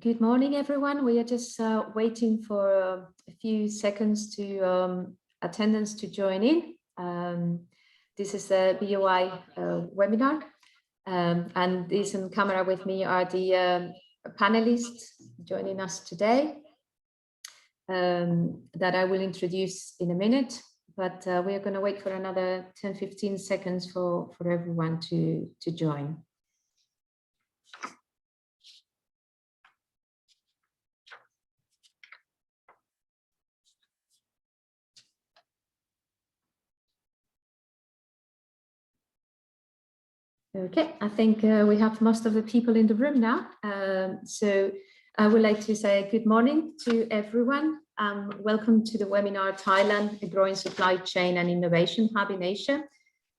Good morning, everyone. We are just waiting for a few seconds to attendance to join in. This is a BOI webinar, and these in camera with me are the panelists joining us today that I will introduce in a minute, but we are going to wait for another 10-15 seconds for everyone to join. Okay, I think we have most of the people in the room now. So I would like to say good morning to everyone. Welcome to the webinar, Thailand, a growing supply chain and innovation hub in Asia.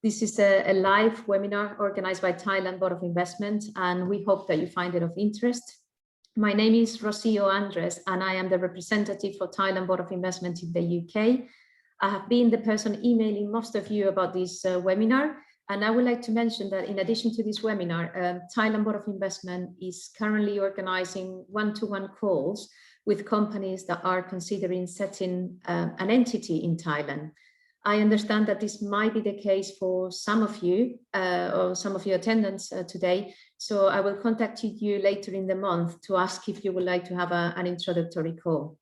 This is a live webinar organized by Thailand Board of Investment, and we hope that you find it of interest. My name is Rocio Andres, and I am the representative for Thailand Board of Investment in the UK. I have been the person emailing most of you about this webinar. And I would like to mention that in addition to this webinar, Thailand Board of Investment is currently organizing one-to-one calls with companies that are considering setting an entity in Thailand. I understand that this might be the case for some of you or some of your attendants today. So I will contact you later in the month to ask if you would like to have an introductory call.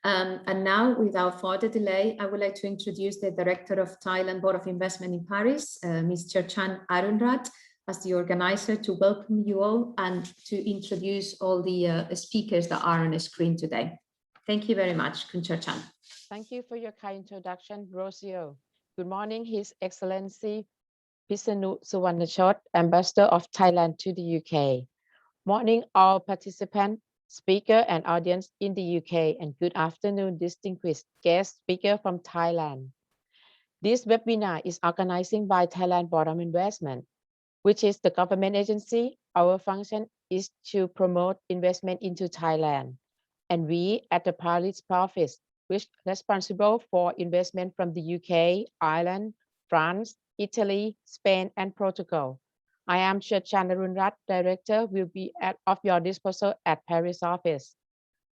And now, without further delay, I would like to introduce the Director of Thailand Board of Investment in Paris, Mr. Chan Arunrat, as the organizer, to welcome you all and to introduce all the speakers that are on the screen today. Thank you very much, Mr. Chan. Thank you for your kind introduction, Rocio. Good morning, His Excellency Pisanu Suvarnachot, Ambassador of Thailand to the UK. Morning, all participants, speaker and audience in the UK, and good afternoon, distinguished guest speaker from Thailand. This webinar is organized by Thailand Board of Investment, which is the government agency. Our function is to promote investment into Thailand. And we at the Paris office, which is responsible for investment from the UK, Ireland, France, Italy, Spain, and Portugal. I am Chan Arunrat, Director, will be at your disposal at Paris office.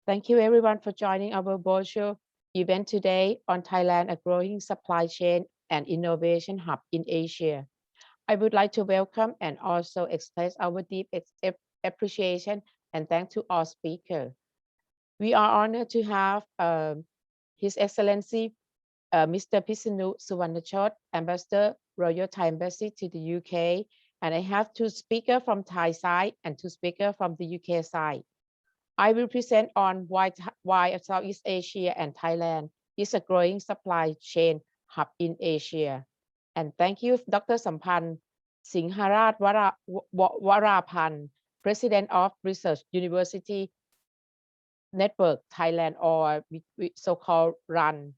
Thank you everyone for joining our virtual event today on Thailand, a growing supply chain and innovation hub in Asia. I would like to welcome and also express our deep appreciation and thanks to all speakers. We are honored to have His Excellency Mr. Pisanu Suvarnachot, Ambassador, Royal Thai Embassy to the UK, and I have two speakers from Thai side and two speakers from the UK side. I will present on why Southeast Asia and Thailand is a growing supply chain hub in Asia. And thank you, Dr. Sampan Singharat Warapan, President of Research University Network Thailand, or so-called RUN,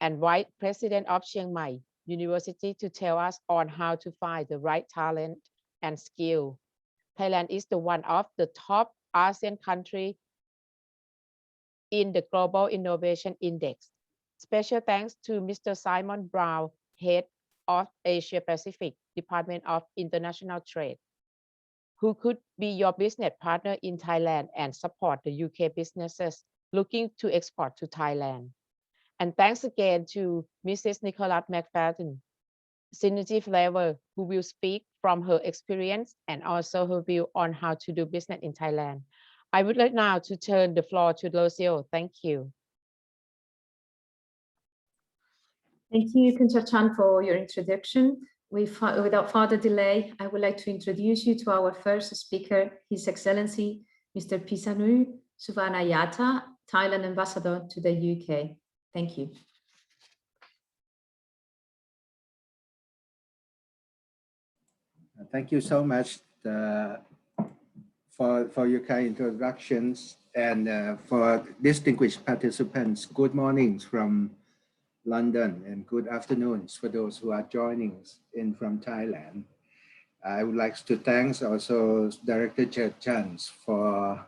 and Vice President of Chiang Mai University, to tell us on how to find the right talent and skill. Thailand is one of the top ASEAN countries in the Global Innovation Index. Special thanks to Mr. Simon Brown, Head of Asia Pacific, Department of International Trade, who could be your business partner in Thailand and support the UK businesses looking to export to Thailand. And thanks again to Mrs. Nicola Mcfadden, Synergy Flavor, who will speak from her experience and also her view on how to do business in Thailand. I would like now to turn the floor to Rocio. Thank you. Thank you, Kuncha Chan, for your introduction. Without further delay, I would like to introduce you to our first speaker, His Excellency, Mr. Pisanu Suvarnachot, Thailand Ambassador to the UK. Thank you. Thank you so much for your kind introductions, and for distinguished participants, good mornings from London and good afternoons for those who are joining us from Thailand. I would like to thank also Director Chan for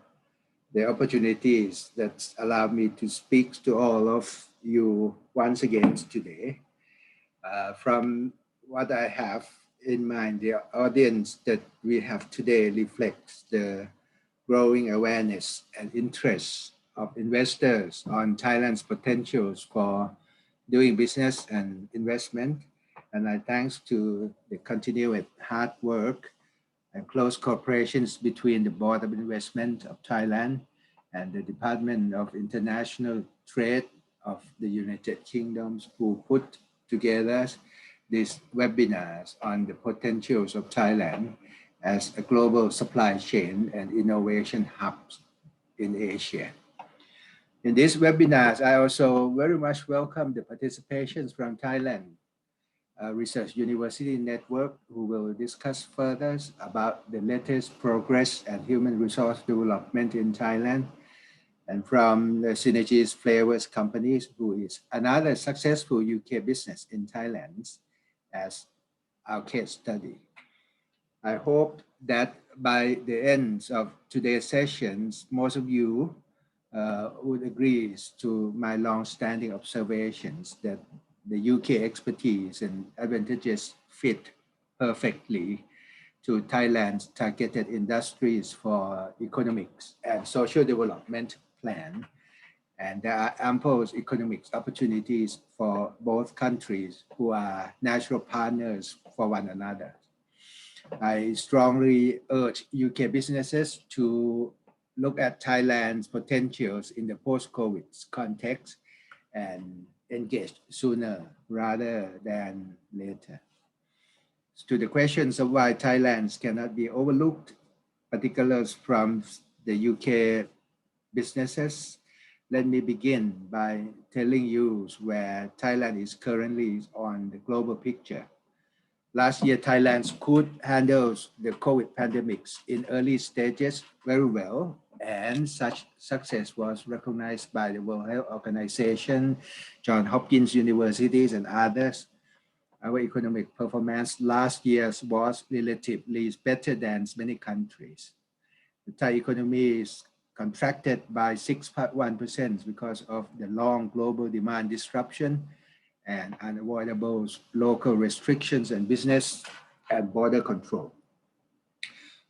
the opportunities that allow me to speak to all of you once again today. From what I have in mind, the audience that we have today reflects the growing awareness and interest of investors on Thailand's potentials for doing business and investment. And I thanks to the continued hard work and close cooperations between the Board of Investment of Thailand and the Department of International Trade of the United Kingdom, who put together these webinars on the potentials of Thailand as a global supply chain and innovation hub in Asia. In these webinars, I also very much welcome the participations from Thailand Research University Network, who will discuss further about the latest progress and human resource development in Thailand, and from the Synergies Flavors Companies, who is another successful UK business in Thailand, as our case study. I hope that by the end of today's sessions, most of you would agree to my long-standing observations that the UK expertise and advantages fit perfectly to Thailand's targeted industries for economics and social development plan. And there are ample economic opportunities for both countries who are natural partners for one another. I strongly urge UK businesses to look at Thailand's potentials in the post-COVID context and engage sooner rather than later. To the questions of why Thailand cannot be overlooked, particulars from the UK businesses, let me begin by telling you where Thailand is currently on the global picture. Last year, Thailand could handle the COVID pandemics in early stages very well, and such success was recognized by the World Health Organization, Johns Hopkins universities, and others. Our economic performance last year was relatively better than many countries. The Thai economy is contracted by 6.1% because of the long global demand disruption and unavoidable local restrictions and business and border control.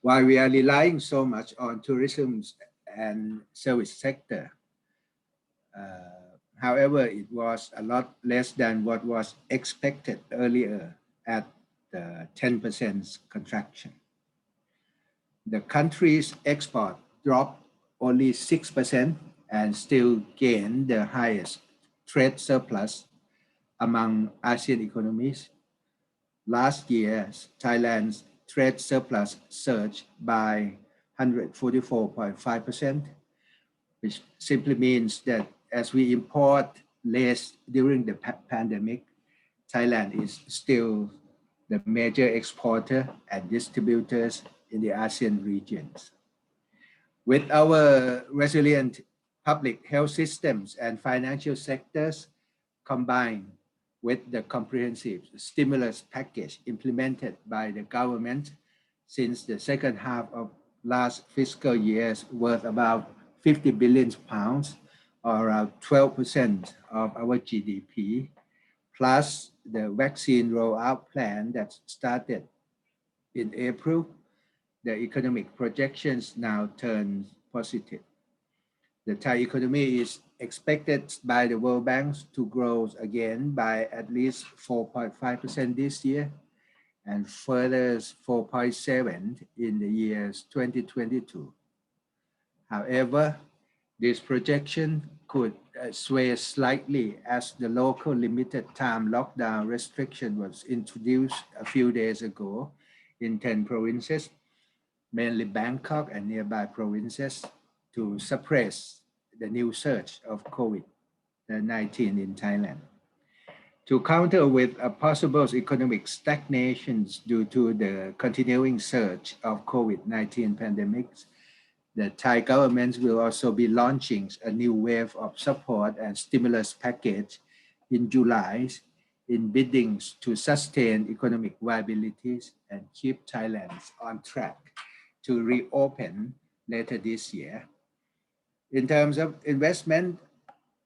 While we are relying so much on tourism and service sector, however, it was a lot less than what was expected earlier at the 10% contraction. The country's export dropped only 6% and still gained the highest trade surplus among Asian economies. Last year, Thailand's trade surplus surged by 144.5%, which simply means that as we import less during the pandemic, Thailand is still the major exporter and distributors in the ASEAN regions. With our resilient public health systems and financial sectors combined with the comprehensive stimulus package implemented by the government since the second half of last fiscal year, worth about 50 billion pounds, or around 12% of our GDP, plus the vaccine rollout plan that started in April, the economic projections now turn positive. The Thai economy is expected by the World Bank to grow again by at least 4.5% this year and further 4.7% in the years 2022. However, this projection could sway slightly as the local limited time lockdown restriction was introduced a few days ago in 10 provinces, mainly Bangkok and nearby provinces, to suppress the new surge of COVID-19 in Thailand. To counter with a possible economic stagnation due to the continuing surge of COVID-19 pandemics, the Thai government will also be launching a new wave of support and stimulus package in July in biddings to sustain economic viabilities and keep Thailand on track to reopen later this year. In terms of investment,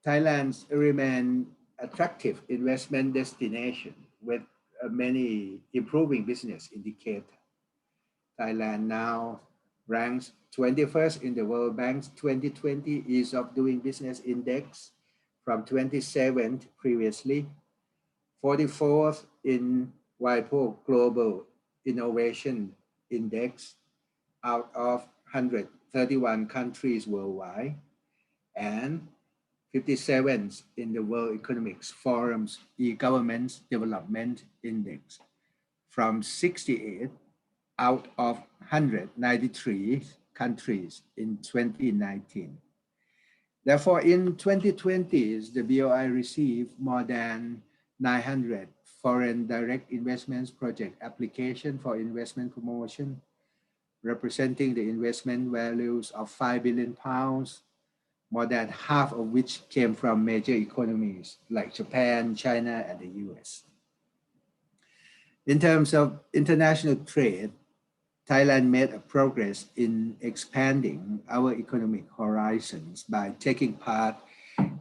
Thailand remains attractive investment destination with many improving business indicators. Thailand now ranks 21st in the World Bank's 2020 Ease of Doing Business Index from 27th previously, 44th in WIPO Global Innovation Index out of 131 countries worldwide, and 57th in the World Economic Forum's E-Government Development Index from 68 out of 193 countries in 2019. Therefore, in 2020, the BOI received more than 900 foreign direct investments project application for investment promotion, representing the investment values of £5 billion, more than half of which came from major economies like Japan, China, and the US. In terms of international trade, Thailand made a progress in expanding our economic horizons by taking part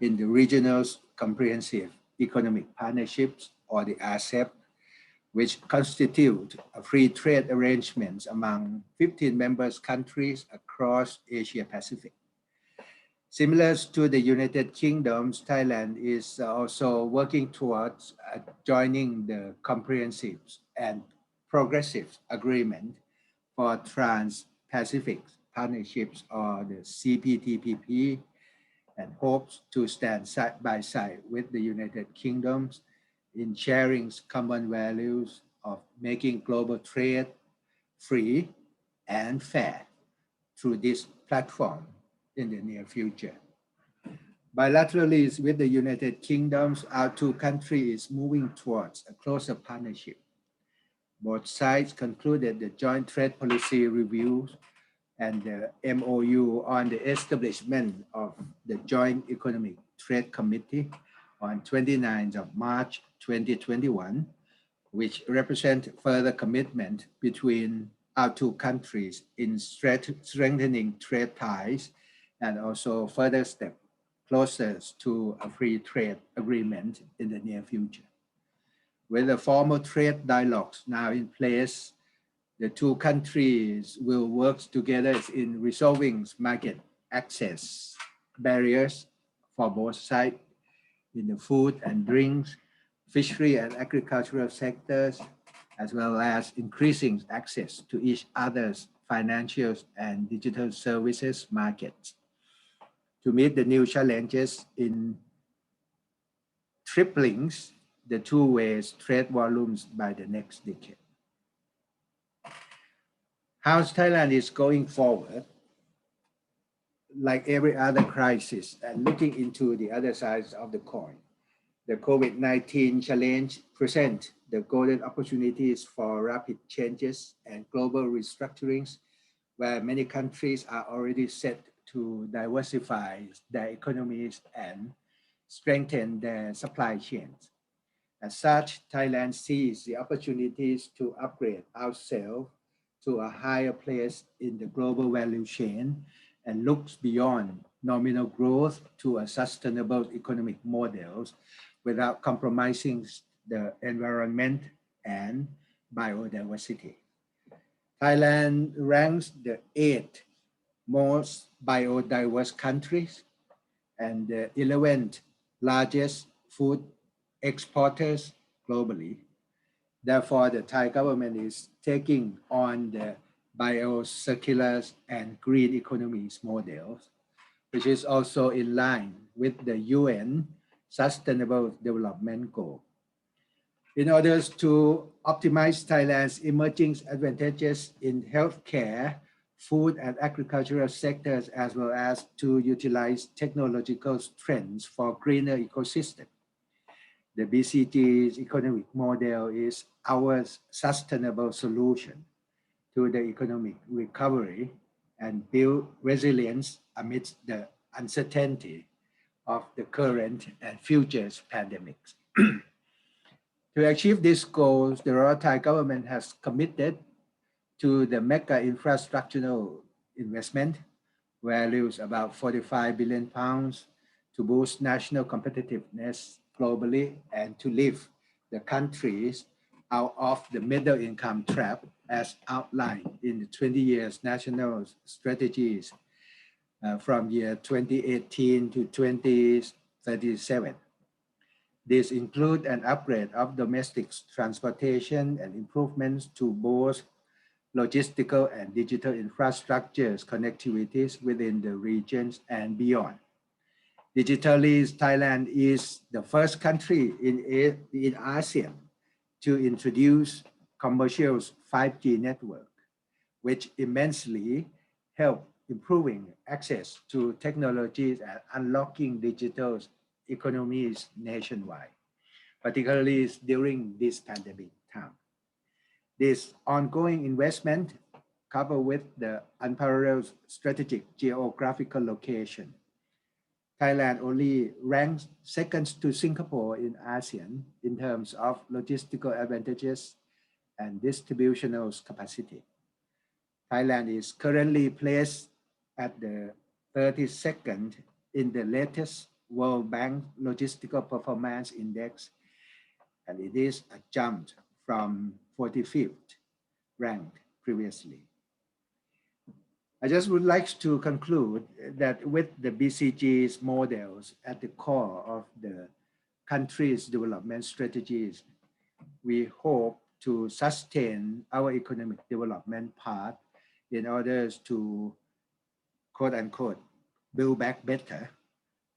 in the Regional Comprehensive Economic Partnerships, or the RCEP, which constitute a free trade arrangements among 15 member countries across Asia Pacific. Similar to the United Kingdom, Thailand is also working towards joining the Comprehensive and Progressive Agreement for Trans-Pacific Partnerships, or the CPTPP, and hopes to stand side by side with the United Kingdom in sharing common values of making global trade free and fair through this platform in the near future. Bilaterally with the United Kingdom, our two countries moving towards a closer partnership. Both sides concluded the joint trade policy reviews and the MOU on the establishment of the Joint Economic Trade Committee on 29th of March 2021, which represent further commitment between our two countries in strengthening trade ties and also further step closer to a free trade agreement in the near future. With the formal trade dialogues now in place, the two countries will work together in resolving market access barriers for both sides in the food and drinks, fishery and agricultural sectors, as well as increasing access to each other's financial and digital services markets to meet the new challenges in tripling the two-way trade volumes by the next decade. How Thailand is going forward, like every other crisis, and looking into the other sides of the coin. The COVID-19 challenge presents the golden opportunities for rapid changes and global restructurings, where many countries are already set to diversify their economies and strengthen their supply chains. As such, Thailand sees the opportunities to upgrade ourselves to a higher place in the global value chain and looks beyond nominal growth to a sustainable economic models without compromising the environment and biodiversity. Thailand ranks the 8th most biodiverse countries and the 11th largest food exporters globally. Therefore, the Thai government is taking on the biocircular and green economies models, which is also in line with the UN Sustainable Development Goal. In order to optimize Thailand's emerging advantages in healthcare, food and agricultural sectors, as well as to utilize technological trends for greener ecosystem, the BCG's economic model is our sustainable solution to the economic recovery and build resilience amidst the uncertainty of the current and future pandemics. To achieve these goals, the Royal Thai government has committed to the mega infrastructural investment, values about £45 billion, to boost national competitiveness globally and to lift the countries out of the middle income trap as outlined in the 20 years national strategies from year 2018 to 2037. These include an upgrade of domestic transportation and improvements to both logistical and digital infrastructures connectivities within the regions and beyond. Digitally, Thailand is the first country in ASEAN to introduce commercial 5G network, which immensely help improving access to technologies and unlocking digital economies nationwide, particularly during this pandemic time. This ongoing investment, coupled with the unparalleled strategic geographical location, Thailand only ranks second to Singapore in ASEAN in terms of logistical advantages and distributional capacity. Thailand is currently placed at the 32nd in the latest World Bank Logistical Performance Index, and it is a jump from 45th ranked previously. I just would like to conclude that with the BCG's models at the core of the country's development strategies, we hope to sustain our economic development path in order to, quote unquote, build back better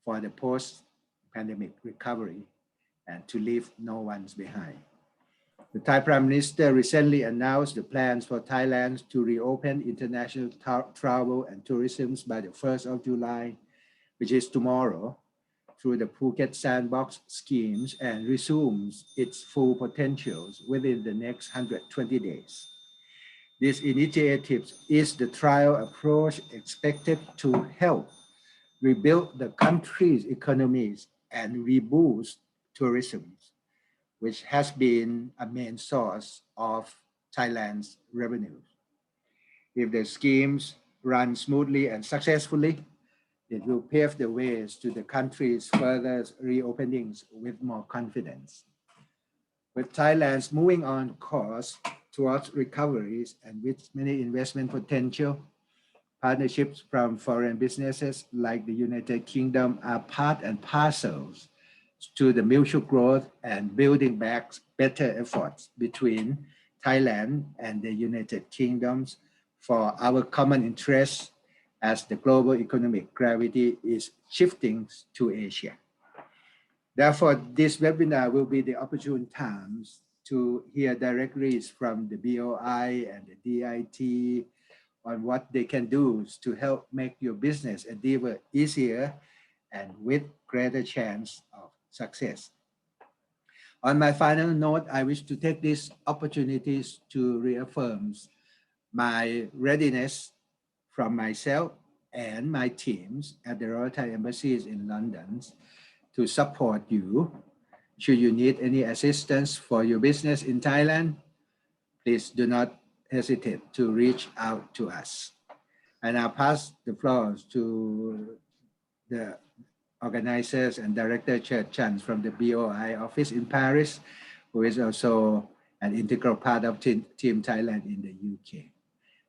for the post-pandemic recovery and to leave no one behind. The Thai Prime Minister recently announced the plans for Thailand to reopen international travel and tourism by the 1st of July, which is tomorrow, through the Phuket Sandbox schemes and resumes its full potentials within the next 120 days. This initiative is the trial approach expected to help rebuild the country's economies and reboost tourism, which has been a main source of Thailand's revenues. If the schemes run smoothly and successfully, it will pave the ways to the country's further reopenings with more confidence. With Thailand's moving on course towards recoveries and with many investment potential, partnerships from foreign businesses like the United Kingdom are part and parcels to the mutual growth and building back better efforts between Thailand and the United Kingdoms for our common interests as the global economic gravity is shifting to Asia. Therefore, this webinar will be the opportune times to hear directly from the BOI and the DIT on what they can do to help make your business endeavor easier and with greater chance of success. On my final note, I wish to take these opportunities to reaffirm my readiness from myself and my teams at the Royal Thai Embassies in London to support you. Should you need any assistance for your business in Thailand, please do not hesitate to reach out to us. And I'll pass the floor to the organizers and Director Chair Chan from the BOI office in Paris, who is also an integral part of Team Thailand in the UK.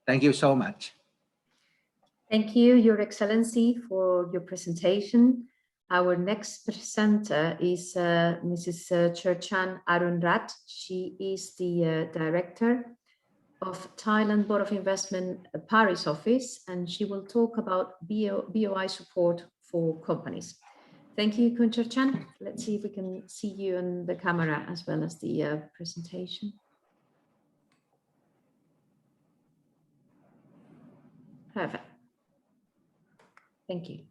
Thank you so much. Thank you, Your Excellency, for your presentation. Our next presenter is Mrs. Cherchan Arunrat. She is the Director of Thailand Board of Investment Paris office, and she will talk about BOI support for companies. Thank you, Khun Cherchan. Let's see if we can see you on the camera as well as the presentation. Perfect. Thank you.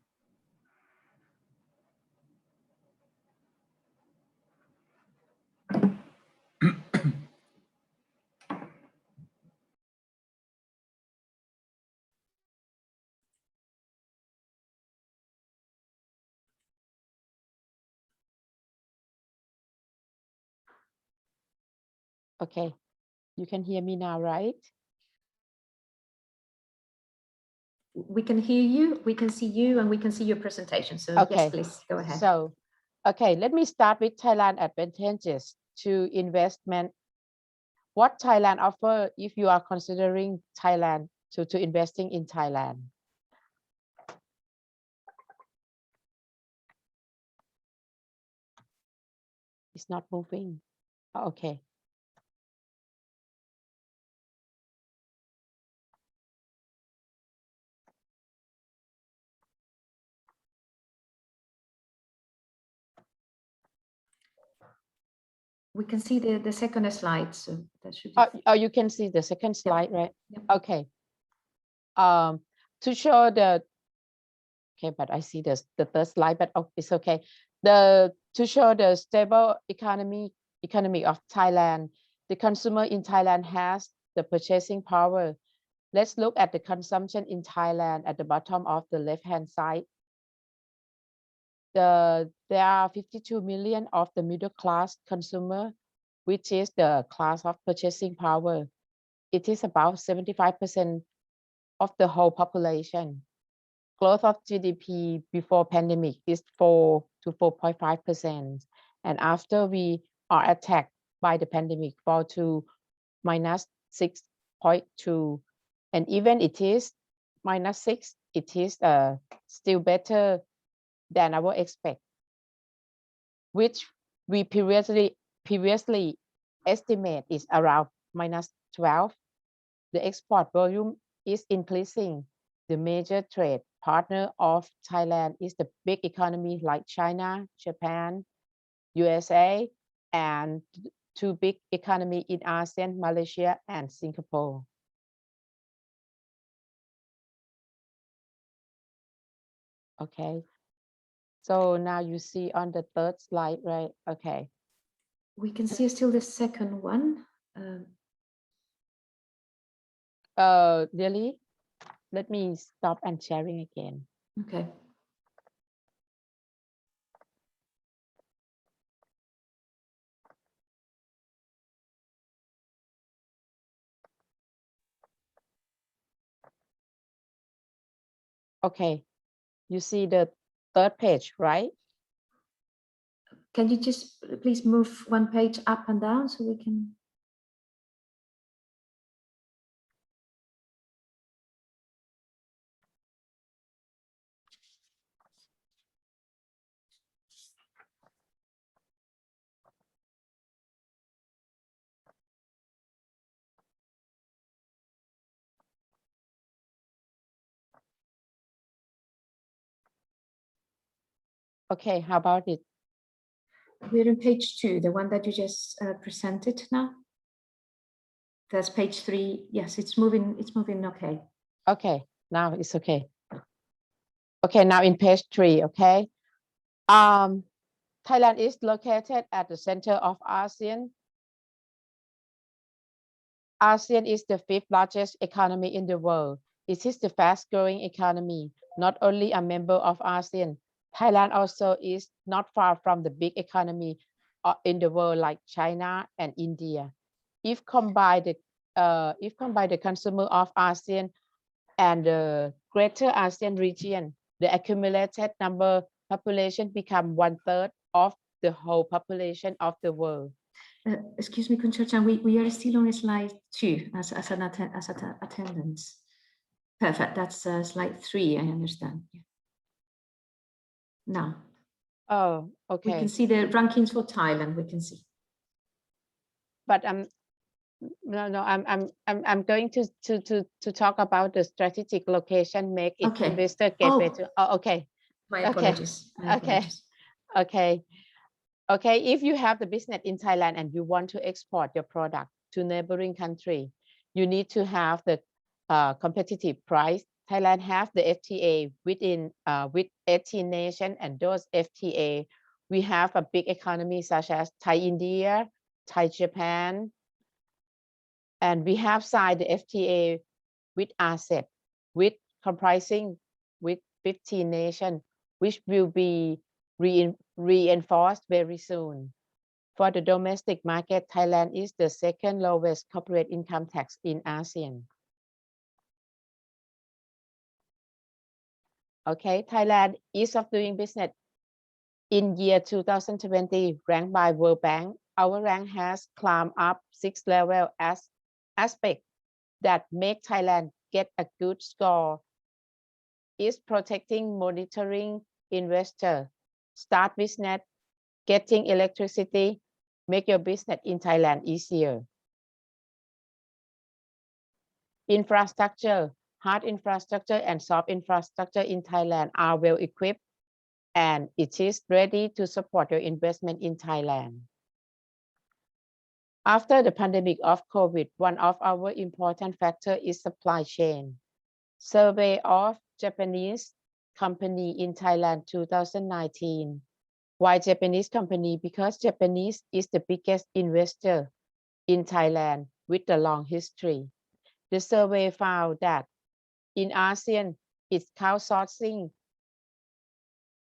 Okay, you can hear me now, right? We can hear you, we can see you, and we can see your presentation. So Okay. yes, please go ahead. So, okay, let me start with Thailand advantages to investment. what Thailand offer if you are considering Thailand to investing in Thailand? It's not moving. Oh, okay. We can see the second slide, so that should be. Oh, you can see the second slide, right? Yep. Okay. To show the, okay, but I see the third slide, but oh, it's okay. To show the stable economy of Thailand, the consumer in Thailand has the purchasing power. Let's look at the consumption in Thailand at the bottom of the left-hand side. There are 52 million of the middle class consumer, which is the class of purchasing power. It is about 75% of the whole population. Growth of GDP before pandemic is 4 to 4.5%. And after we are attacked by the pandemic, fall to minus 6.2. And even it is minus 6, it is still better than our expect, which we previously estimate is around minus 12. The export volume is increasing. The major trade partner of Thailand is the big economy like China, Japan, USA, and two big economy in ASEAN, Malaysia, and Singapore. Okay. So now you see on the third slide, right? Okay. We can see still the second one. Really? Let me stop and sharing again. Okay. Okay. You see the third page, right? Can you just please move one page up and down so we can? Okay, how about it? We're on page 2, the one that you just presented now. That's page 3. Yes, it's moving. It's moving. Okay. Okay, now it's okay. Okay, now in page 3. Okay. Thailand is located at the center of ASEAN. ASEAN is the 5th largest economy in the world. It is the fast growing economy, not only a member of ASEAN. Thailand also is not far from the big economy in the world like China and India. If combine the consumer of ASEAN and the greater ASEAN region, the accumulated number population become 1/3 of the whole population of the world. Excuse me, Kunchachan, we are still on slide 2 as attendance. Perfect. That's slide 3. I understand. Yeah. Now. Oh, okay. We can see the rankings for Thailand. We can see. But I'm going to talk about the strategic location make it Okay. investor gateway to. Oh, okay. My apologies. Okay. Apologies. Okay. Okay. If you have the business in Thailand and you want to export your product to neighboring country, you need to have the competitive price. Thailand have the FTA with 18 nations, and those FTA we have a big economy such as Thai India, Thai Japan, and we have signed the FTA with ASEAN, with comprising with 15 nations, which will be reinforced very soon. For the domestic market, Thailand is the second lowest corporate income tax in ASEAN. Okay, Thailand ease of doing business in year 2020 ranked by World Bank our rank has climbed up 6 levels as aspects that make Thailand get a good score is protecting, monitoring investor, start business, getting electricity, make your business in Thailand easier. Infrastructure, hard infrastructure and soft infrastructure in Thailand are well equipped and it is ready to support your investment in Thailand. After the pandemic of COVID, one of our important factors is supply chain. Survey of Japanese company in Thailand 2019. Why Japanese company? Because Japanese is the biggest investor in Thailand with a long history. The survey found that in ASEAN, it's crowdsourcing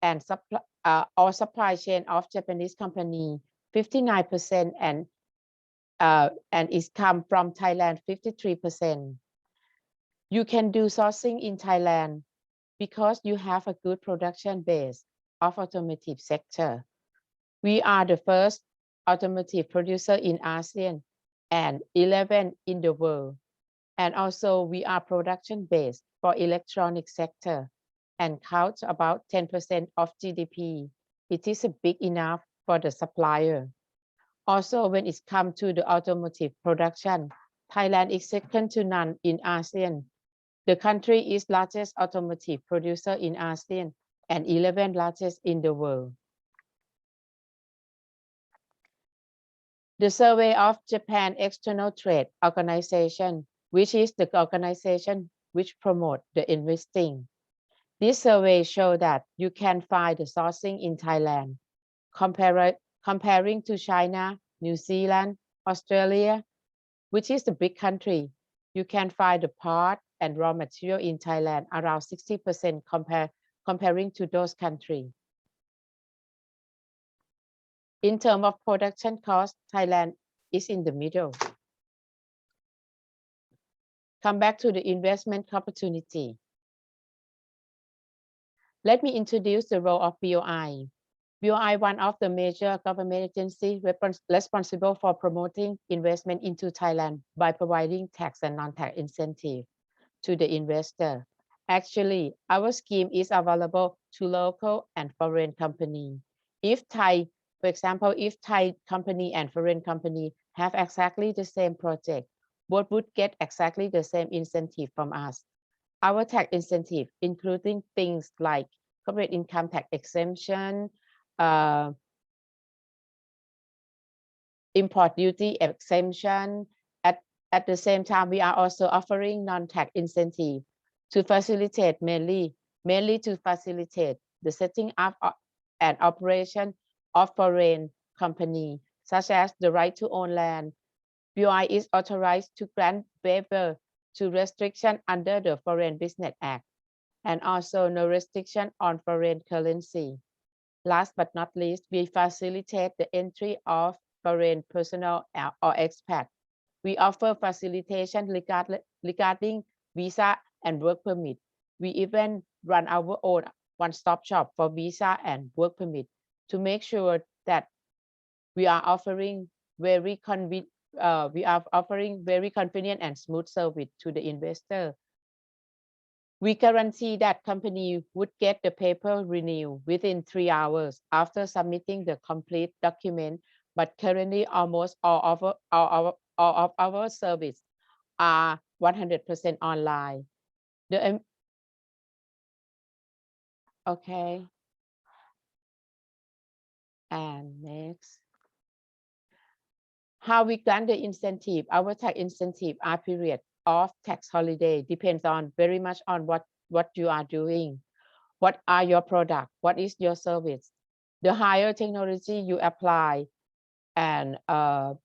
and supply chain of Japanese company 59% and it's come from Thailand 53%. You can do sourcing in Thailand because you have a good production base of automotive sector. We are the first automotive producer in ASEAN and 11 in the world. And also we are production based for electronic sector and count about 10% of GDP. It is big enough for the supplier. Also, when it comes to the automotive production, Thailand is second to none in ASEAN. The country is largest automotive producer in ASEAN and 11 largest in the world. The survey of Japan External Trade Organization, which is the organization which promote the investing. This survey shows that you can find the sourcing in Thailand. Comparing to China, New Zealand, Australia, which is the big country, you can find the part and raw material in Thailand around 60% comparing to those countries. In terms of production cost, Thailand is in the middle. Come back to the investment opportunity. Let me introduce the role of BOI. BOI, one of the major government agencies responsible for promoting investment into Thailand by providing tax and non-tax incentive to the investor. Actually, our scheme is available to local and foreign company. If Thai, for example, if Thai company and foreign company have exactly the same project, both would get exactly the same incentive from us. Our tax incentive, including things like corporate income tax exemption, import duty exemption. At the same time, we are also offering non-tax incentive to facilitate mainly to facilitate the setting up and operation of foreign company, such as the right to own land. BOI is authorized to grant waiver to restriction under the Foreign Business Act, and also no restriction on foreign currency. Last but not least, we facilitate the entry of foreign personnel or expat. We offer facilitation regarding visa and work permit. We even run our own one-stop shop for visa and work permit to make sure that we are offering very convenient and smooth service to the investor. We guarantee that company would get the paper renewed within 3 hours after submitting the complete document, but currently almost all of our service are 100% online. Okay. And next. How we grant the incentive, our tax incentive are period of tax holiday depends on very much on what you are doing. What are your product? What is your service? The higher technology you apply and how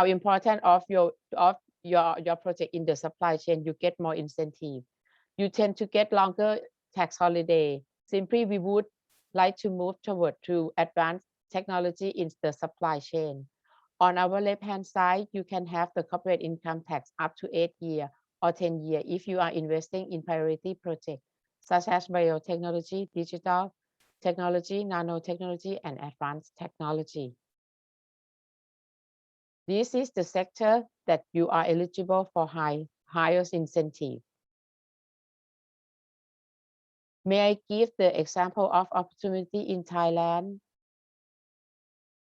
important of your project in the supply chain, you get more incentive. You tend to get longer tax holiday. Simply, we would like to move toward to advanced technology in the supply chain. On our left-hand side, you can have the corporate income tax up to 8 years or 10 years if you are investing in priority projects such as biotechnology, digital technology, nanotechnology, and advanced technology. This is the sector that you are eligible for highest incentive. May I give the example of opportunity in Thailand?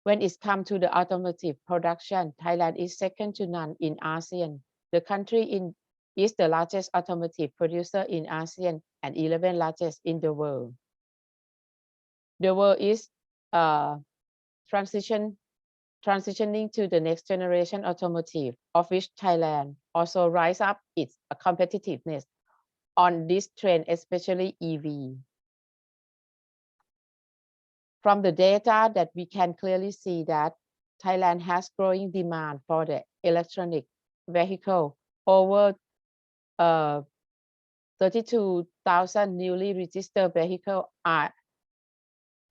When it comes to the automotive production, Thailand is second to none in Asean. The country is the largest automotive producer in Asean and 11th largest in the world. The world is transitioning to the next generation automotive, of which Thailand also rise up its competitiveness on this trend, especially EV. From the data that we can clearly see that Thailand has growing demand for the electronic vehicle. Over 32,000 newly registered vehicles are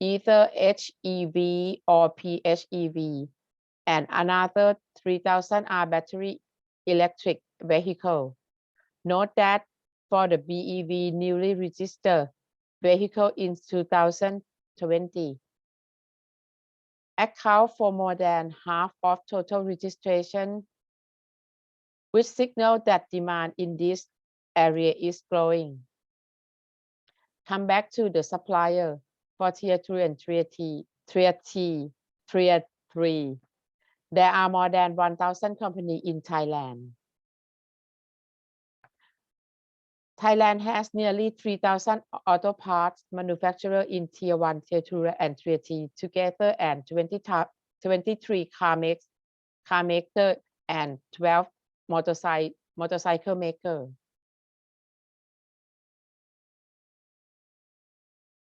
either HEV or PHEV, and another 3,000 are battery electric vehicle. Note that for the BEV newly registered vehicle in 2020, account for more than half of total registration, which signal that demand in this area is growing. Come back to the supplier for tier 2 and tier 3. There are more than 1,000 companies in Thailand. Thailand has nearly 3,000 auto parts manufacturers in tier 1, tier 2, and tier 3 together, and 23 car maker and 12 motorcycle maker.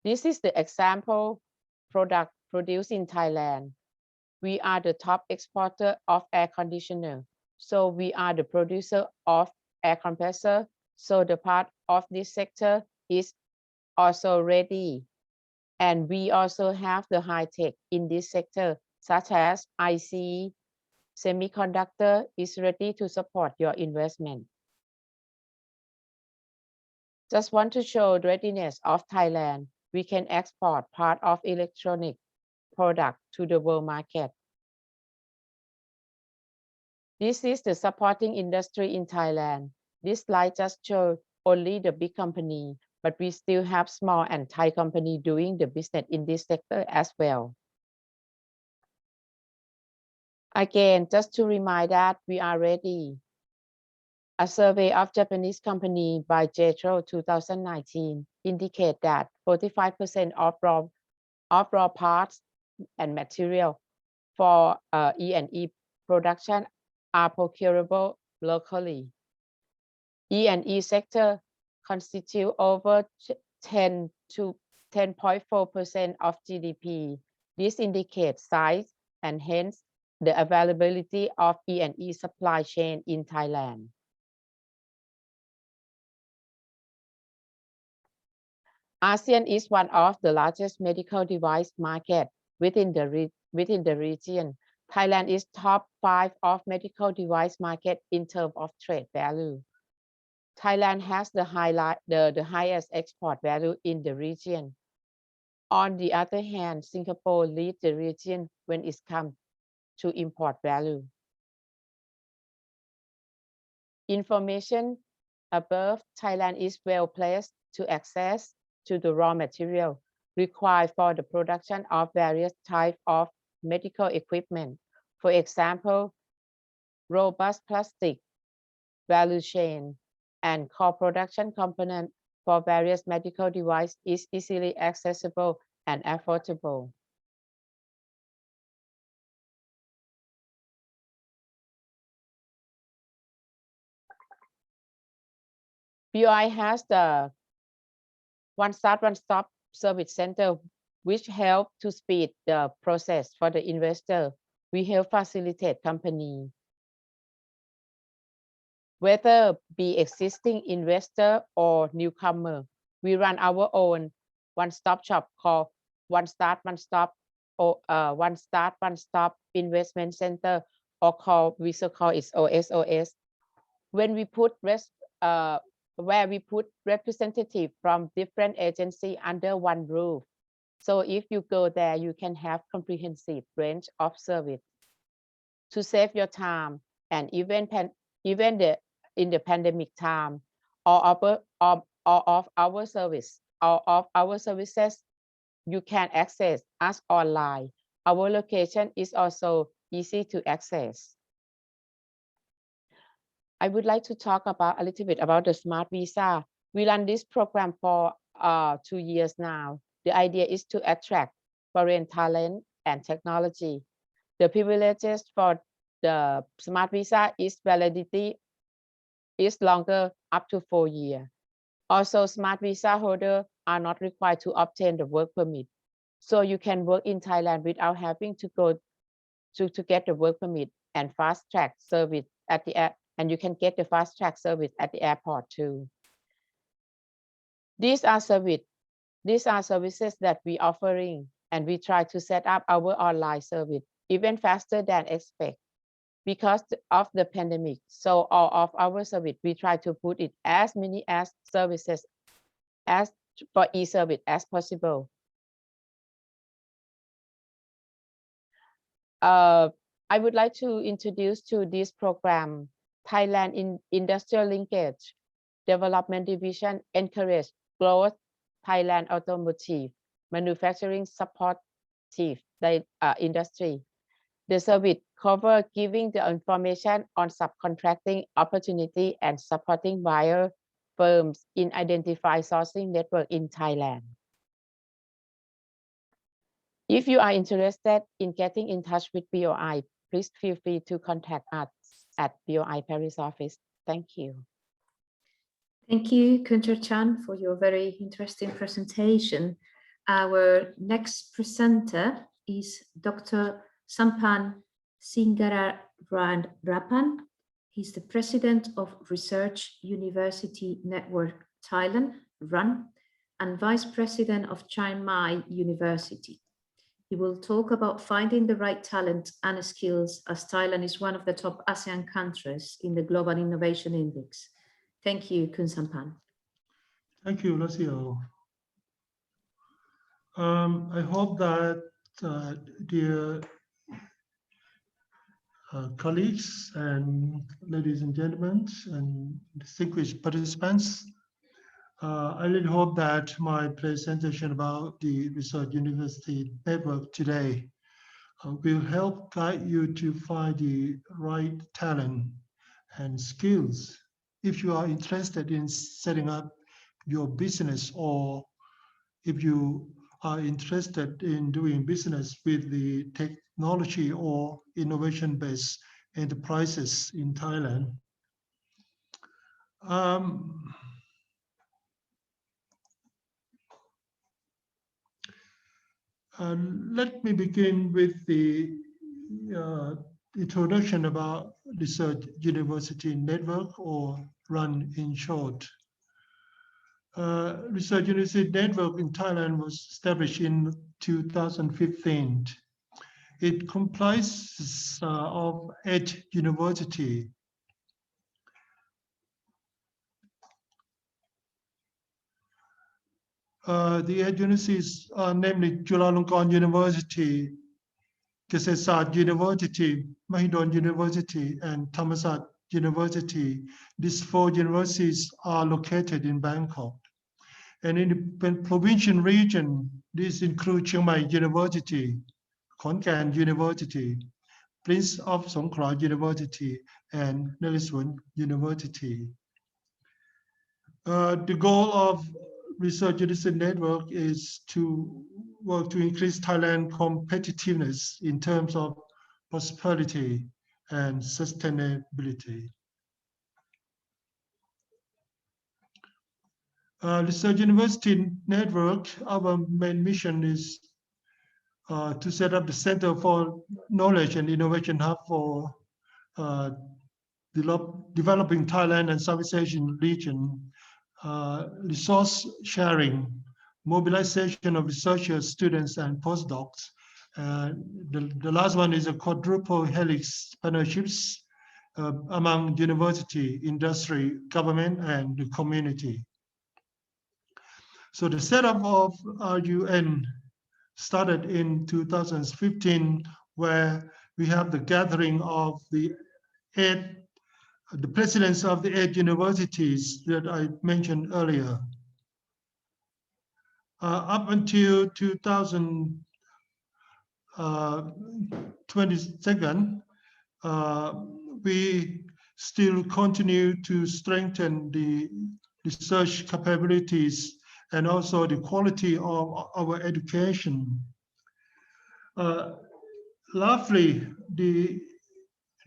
This is the example product produced in Thailand. We are the top exporter of air conditioner. So we are the producer of air compressor. So the part of this sector is also ready. And we also have the high tech in this sector, such as IC, semiconductor is ready to support your investment. Just want to show the readiness of Thailand. We can export part of electronic product to the world market. This is the supporting industry in Thailand. This slide just shows only the big company, but we still have small and Thai company doing the business in this sector as well. Again, just to remind that we are ready. A survey of Japanese company by JETRO 2019 indicate that 45% of raw parts and material for E&E production are procurable locally. E&E sector constitute over 10 to 10.4% of GDP. This indicates size and hence the availability of E&E supply chain in Thailand. ASEAN is one of the largest medical device market within the region. Thailand is top 5 of medical device market in terms of trade value. Thailand has the highest export value in the region. On the other hand, Singapore leads the region when it comes to import value. Information above, Thailand is well placed to access to the raw material required for the production of various types of medical equipment. For example, robust plastic value chain and core production component for various medical devices is easily accessible and affordable. BOI has the one-stop service center, which help to speed the process for the investor. We help facilitate company, whether be existing investor or newcomer. We run our own one-stop shop called One Start One Stop Investment Center, or we so call it OSOS. When we put where we put representative from different agencies under one roof. So if you go there, you can have comprehensive range of service. to save your time, and even in the pandemic time, all of our services you can access us online. Our location is also easy to access. I would like to talk about a little bit about the Smart Visa. We run this program for 2 years now. The idea is to attract foreign talent and technology. The privileges for the Smart Visa is validity is longer, up to 4 years. Also, Smart Visa holders are not required to obtain the work permit. So you can work in Thailand without having to go to get the work permit and fast track service at the air, and you can get the fast track service at the airport too. These are services that we offering, and we try to set up our online service even faster than expect because of the pandemic. So all of our service, we try to put it as many as services as for e-service as possible. I would like to introduce to this program, Thailand in Industrial Linkage Development Division encourage growth Thailand automotive manufacturing supportive industry. The service cover giving the information on subcontracting opportunity and supporting buyer firms in identify sourcing network in Thailand. If you are interested in getting in touch with BOI, please feel free to contact us at BOI Paris office. Thank you. Thank you, Kunter Chan, for your very interesting presentation. Our next presenter is Dr. Sampan Singarapan. He's the president of Research University Network Thailand, RUN, and vice president of Chiang Mai University. He will talk about finding the right talent and skills as Thailand is one of the top ASEAN countries in the Global Innovation Index. Thank you, Kun Sampan. Thank you, Lucio. I hope that dear colleagues and ladies and gentlemen and distinguished participants, I really hope that my presentation about the Research University Network today will help guide you to find the right talent and skills if you are interested in setting up your business, or if you are interested in doing business with the technology or innovation-based enterprises in Thailand. Let me begin with the introduction about Research University Network, or RUN in short. Research University Network in Thailand was established in 2015. It comprises of 8 universities. The 8 universities are namely Chulalongkorn University, Kesesat University, Mahidol University, and Thammasat University. These 4 universities are located in Bangkok. And in the provincial region, these include Chiang Mai University, Khon Kaen University, Prince of Songkhla University, and Naresuan University. The goal of Research University Network is to work to increase Thailand's competitiveness in terms of prosperity and sustainability. Research University Network, our main mission is to set up the Center for Knowledge and Innovation Hub for developing Thailand and Southeast Asian region, resource sharing, mobilization of researchers, students, and postdocs. The last one is a quadruple helix partnerships among university, industry, government, and the community. So the setup of RUN started in 2015, where we have the gathering of the presidents of the 8 universities that I mentioned earlier. Up until 2022, we still continue to strengthen the research capabilities and also the quality of our education. Lastly, the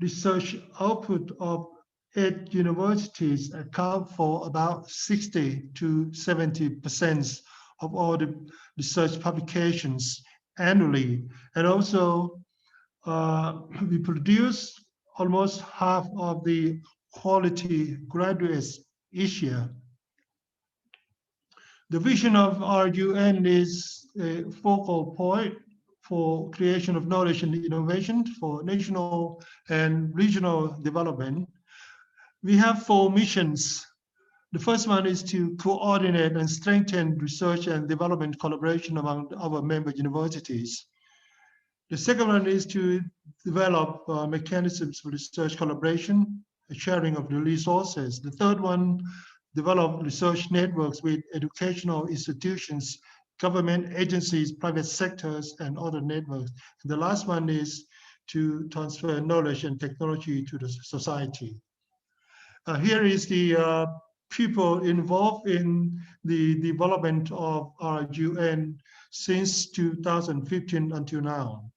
research output of 8 universities account for about 60 to 70% of all the research publications annually. And also, we produce almost half of the quality graduates each year. The vision of our UN is a focal point for creation of knowledge and innovation for national and regional development. We have 4 missions. The first one is to coordinate and strengthen research and development collaboration among our member universities. The second one is to develop mechanisms for research collaboration, sharing of the resources. The third one, develop research networks with educational institutions, government agencies, private sectors, and other networks. And the last one is to transfer knowledge and technology to the society. Here is the people involved in the development of our UN since 2015 until now.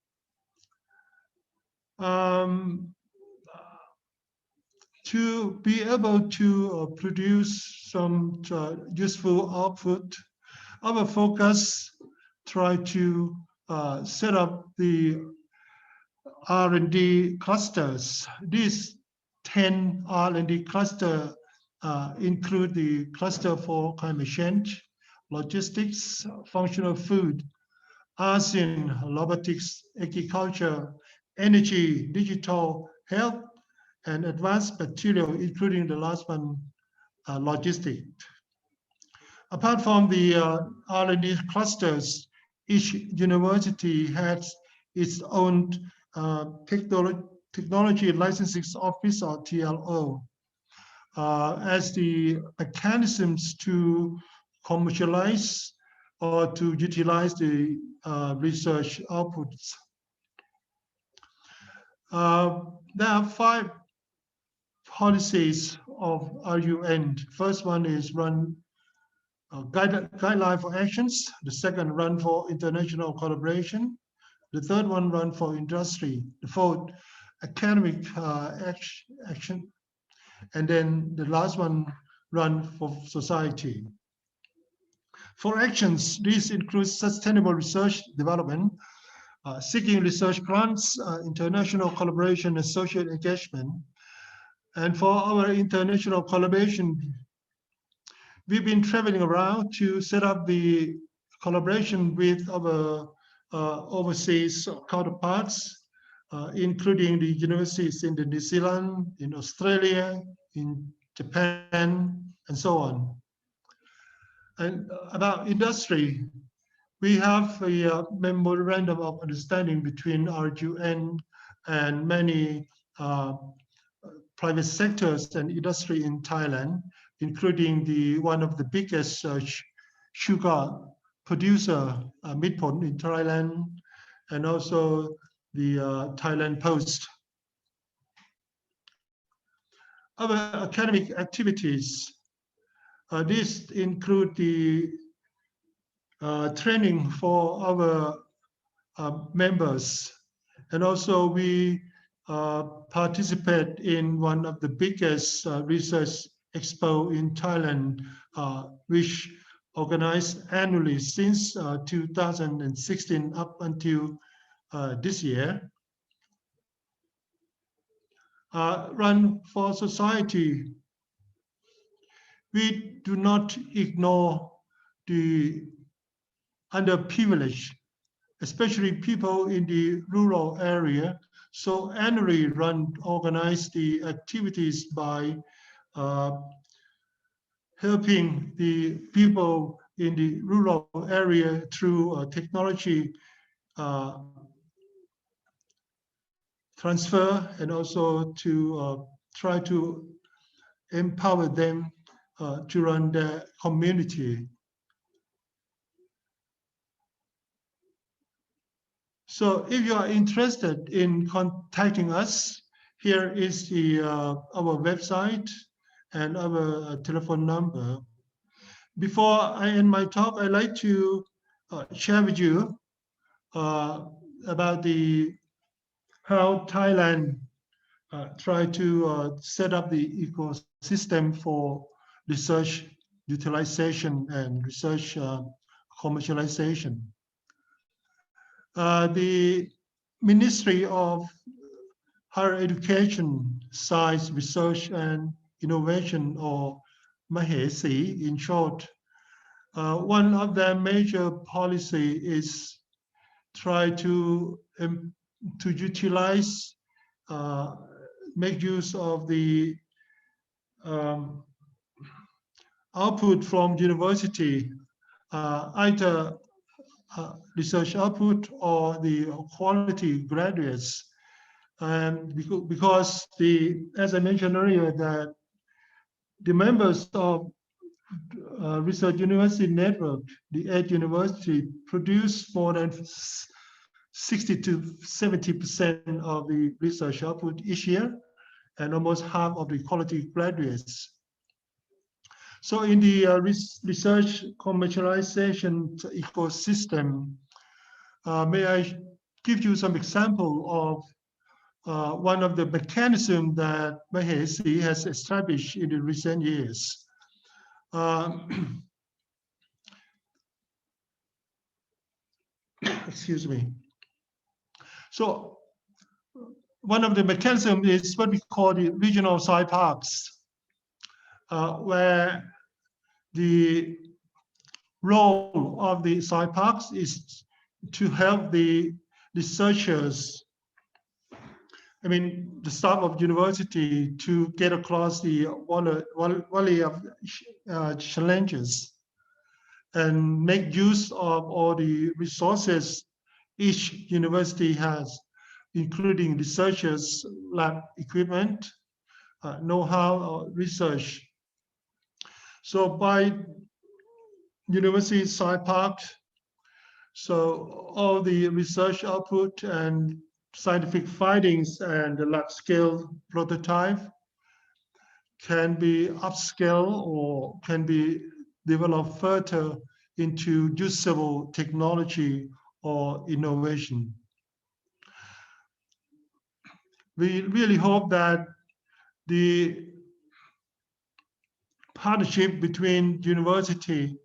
To be able to produce some useful output, our focus try to set up the R&D clusters. These 10 R&D clusters include the cluster for climate change, logistics, functional food, Asean, robotics, agriculture, energy, digital, health, and advanced material, including the last one, logistics. Apart from the R&D clusters, each university has its own technology licensing office, or TLO, as the mechanisms to commercialize or to utilize the research outputs. There are 5 policies of our UN. First one is run guideline for actions. The second, run for international collaboration. The third one, run for industry. The fourth, academic action. And then the last one, run for society. For actions, these include sustainable research development, seeking research grants, international collaboration, and social engagement. And for our international collaboration, we've been traveling around to set up the collaboration with our overseas counterparts, including the universities in New Zealand, in Australia, in Japan, and so on. And about industry, we have a memorandum of understanding between our UN and many private sectors and industry in Thailand, including one of the biggest sugar producer, Midpon in Thailand, and also the Thailand Post. Our academic activities, these include the training for our members, and also we participate in one of the biggest research expo in Thailand, which organized annually since 2016 up until this year. Run for society. We do not ignore the underprivileged, especially people in the rural area. So annually organize the activities by helping the people in the rural area through technology transfer and also to try to empower them to run their community. So if you are interested in contacting us, here is our website and our telephone number. Before I end my talk, I'd like to share with you about how Thailand tried to set up the ecosystem for research utilization and research commercialization. The Ministry of Higher Education, Science, Research and Innovation, or MAHESI in short, one of their major policy is try to utilize, make use of the output from university, either research output or the quality graduates. And because as I mentioned earlier, that the members of Research University Network, the 8 university, produce more than 60 to 70% of the research output each year, and almost half of the quality graduates. So in the research commercialization ecosystem, may I give you some example of one of the mechanisms that MAHESI has established in the recent years. Excuse me. So one of the mechanisms is what we call the regional sci parks, where the role of the sci parks is to help the researchers, I mean, the staff of university, to get across the valley of challenges and make use of all the resources each university has, including researchers, lab equipment, know-how, research. So by university sci park, so all the research output and scientific findings and the lab scale prototype can be upscaled or can be developed further into usable technology or innovation. We really hope that the partnership between university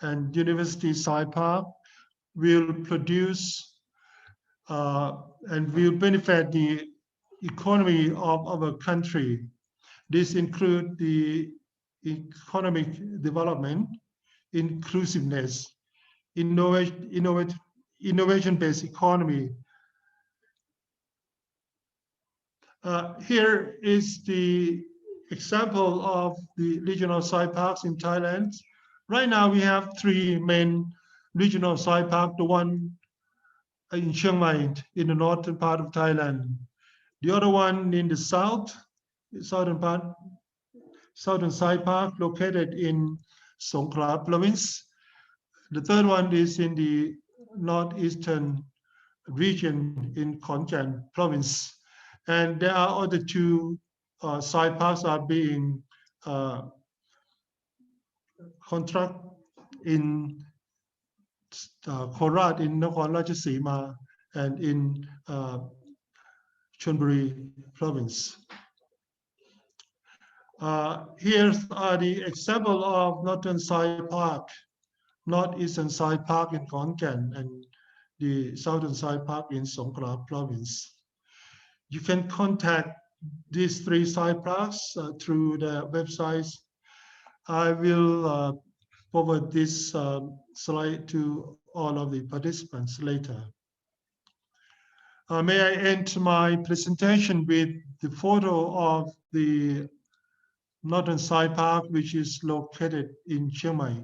and university sci park will produce and will benefit the economy of our country. This includes the economic development, inclusiveness, innovation-based economy. Here is the example of the regional sci parks in Thailand. Right now we have 3 main regional sci parks, the one in Chiang Mai in the northern part of Thailand, the other one in the southern sci park located in Songkhla province. The third one is in the northeastern region in Khon Kaen province. And there are other 2 sci parks are being contract in Korat in Nakhon Ratchasima and in Chonburi province. Here are the example of Northern Sci Park, Northeastern Sci Park in Khon Kaen, and the Southern Sci Park in Songkhla province. You can contact these 3 sci parks through the websites. I will forward this slide to all of the participants later. May I end my presentation with the photo of the Northern Sci Park, which is located in Chiang Mai.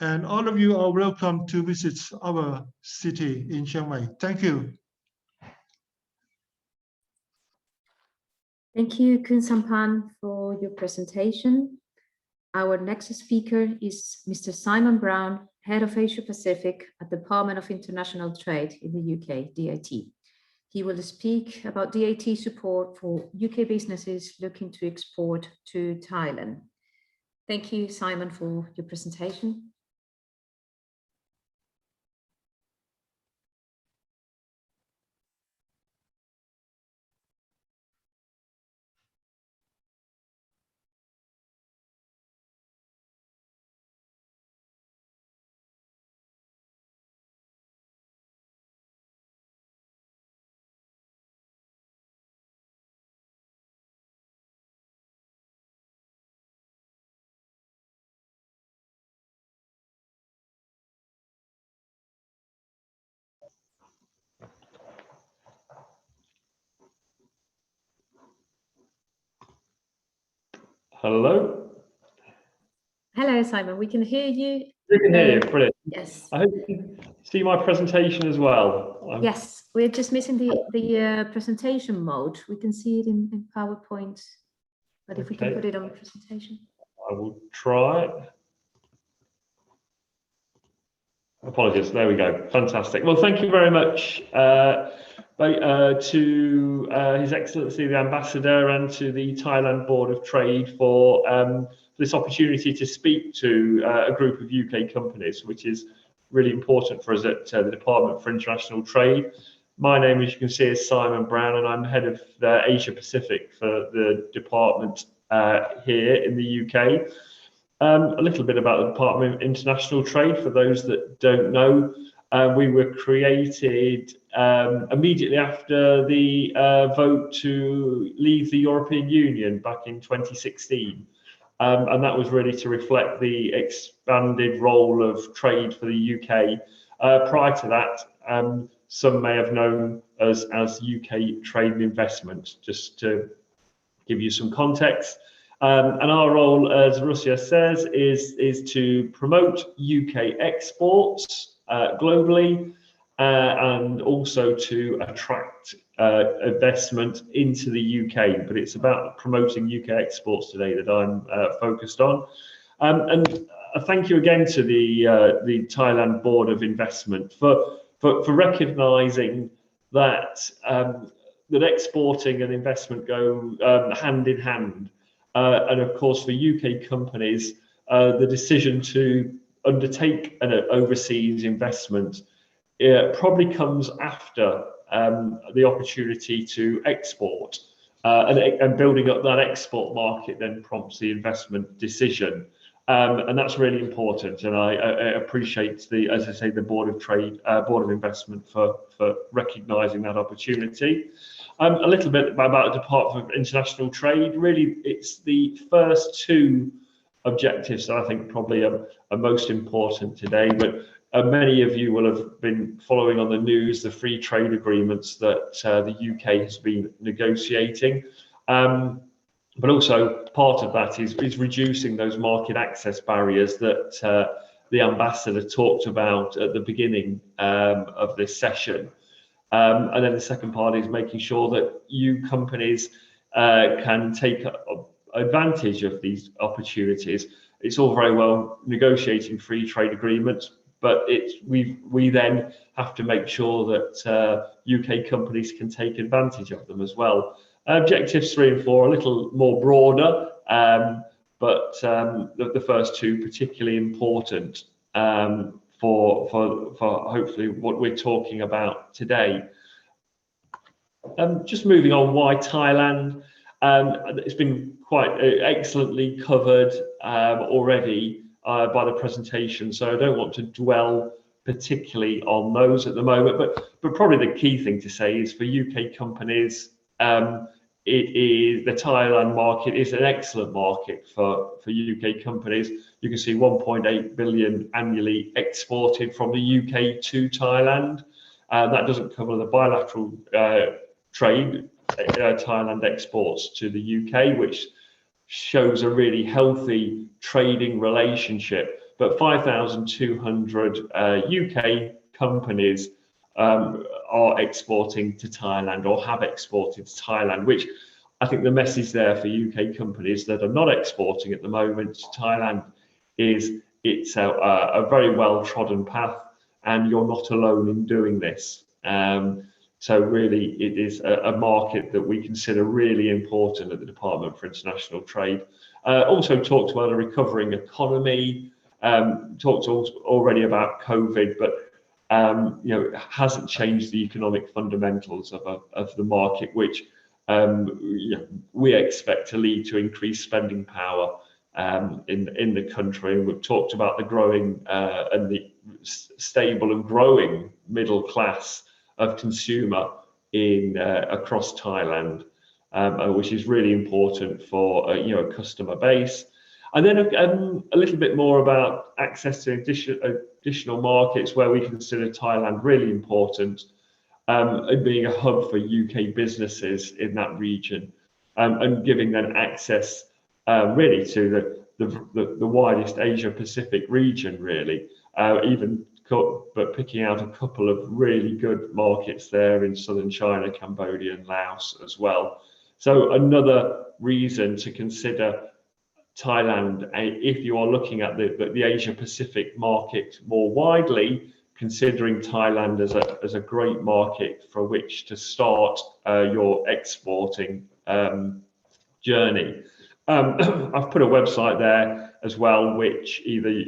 And all of you are welcome to visit our city in Chiang Mai. Thank you. Thank you, Kun Sampan, for your presentation. Our next speaker is Mr. Simon Brown, Head of Asia Pacific at the Department of International Trade in the UK, DIT. He will speak about DIT support for UK businesses looking to export to Thailand. Thank you, Simon, for your presentation. Hello. Hello, Simon. We can hear you. You can hear you. Brilliant. Yes. I hope you can see my presentation as well. Yes, we're just missing the presentation mode. We can see it in PowerPoint, but if we can Okay. put it on presentation. I will try. Apologies. There we go. Fantastic. Well, thank you very much to His Excellency the Ambassador and to the Thailand Board of Trade for this opportunity to speak to a group of UK companies, which is really important for us at the Department for International Trade. My name, as you can see, is Simon Brown, and I'm head of the Asia Pacific for the department here in the UK. A little bit about the Department of International Trade, for those that don't know. We were created immediately after the vote to leave the European Union back in 2016. And that was really to reflect the expanded role of trade for the UK. Prior to that, some may have known us as UK Trade and Investment, just to give you some context. And our role, as Russia says, is to promote UK exports globally and also to attract investment into the UK. But it's about promoting UK exports today that I'm focused on. And thank you again to the Thailand Board of Investment for recognising that that exporting and investment go hand in hand. And of course, for UK companies, the decision to undertake an overseas investment probably comes after the opportunity to export. And building up that export market then prompts the investment decision. And that's really important. And I appreciate as I say, the Board of Trade, Board of Investment for recognising that opportunity. A little bit about the Department of International Trade. Really, it's the first two objectives that I think probably are most important today. But many of you will have been following on the news the free trade agreements that the UK has been negotiating. But also part of that is reducing those market access barriers that the ambassador talked about at the beginning of this session. And then the second part is making sure that you companies can take advantage of these opportunities. It's all very well negotiating free trade agreements, but we then have to make sure that UK companies can take advantage of them as well. Objectives 3 and 4 are a little more broader, but the first two particularly important for hopefully what we're talking about today. Just moving on, why Thailand? It's been quite excellently covered already by the presentation, so I don't want to dwell particularly on those at the moment, but probably the key thing to say is for UK companies, the Thailand market is an excellent market for UK companies. You can see 1.8 billion annually exported from the UK to Thailand. That doesn't cover the bilateral trade Thailand exports to the UK, which shows a really healthy trading relationship. But 5,200 UK companies are exporting to Thailand or have exported to Thailand, which I think the message there for UK companies that are not exporting at the moment to Thailand is it's a very well trodden path, and you're not alone in doing this. So really, it is a market that we consider really important at the Department for International Trade. Also talked about a recovering economy, talked already about COVID, but it hasn't changed the economic fundamentals of the market, which we expect to lead to increased spending power in the country. And we've talked about the growing and the stable and growing middle class of consumer across Thailand, which is really important for a customer base. And then a little bit more about access to additional markets where we consider Thailand really important, being a hub for UK businesses in that region, and giving them access really to the widest Asia Pacific region, really, but picking out a couple of really good markets there in southern China, Cambodia and Laos as well. So another reason to consider Thailand, if you are looking at the Asia Pacific market more widely, considering Thailand as a great market for which to start your exporting journey. I've put a website there as well, which either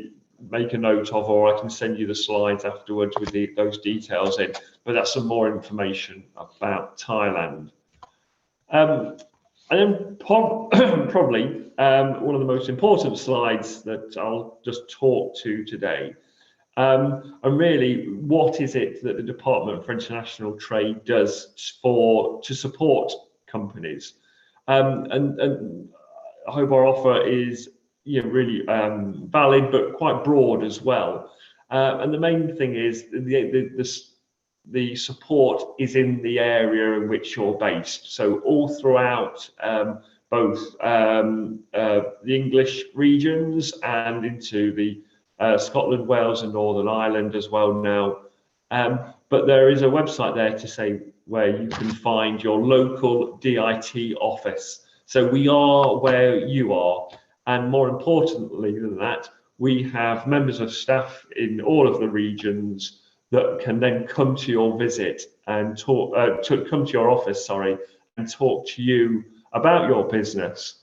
make a note of, or I can send you the slides afterwards with those details in, but that's some more information about Thailand. And then probably one of the most important slides that I'll just talk to today, and really, what is it that the Department for International Trade does to support companies? And I hope our offer is really valid, but quite broad as well. And the main thing is the support is in the area in which you're based. So all throughout both the English regions and into the Scotland, Wales and Northern Ireland as well now. But there is a website there to say where you can find your local DIT office. So we are where you are. And more importantly than that, we have members of staff in all of the regions that can then come to your visit and come to your office, and talk to you about your business,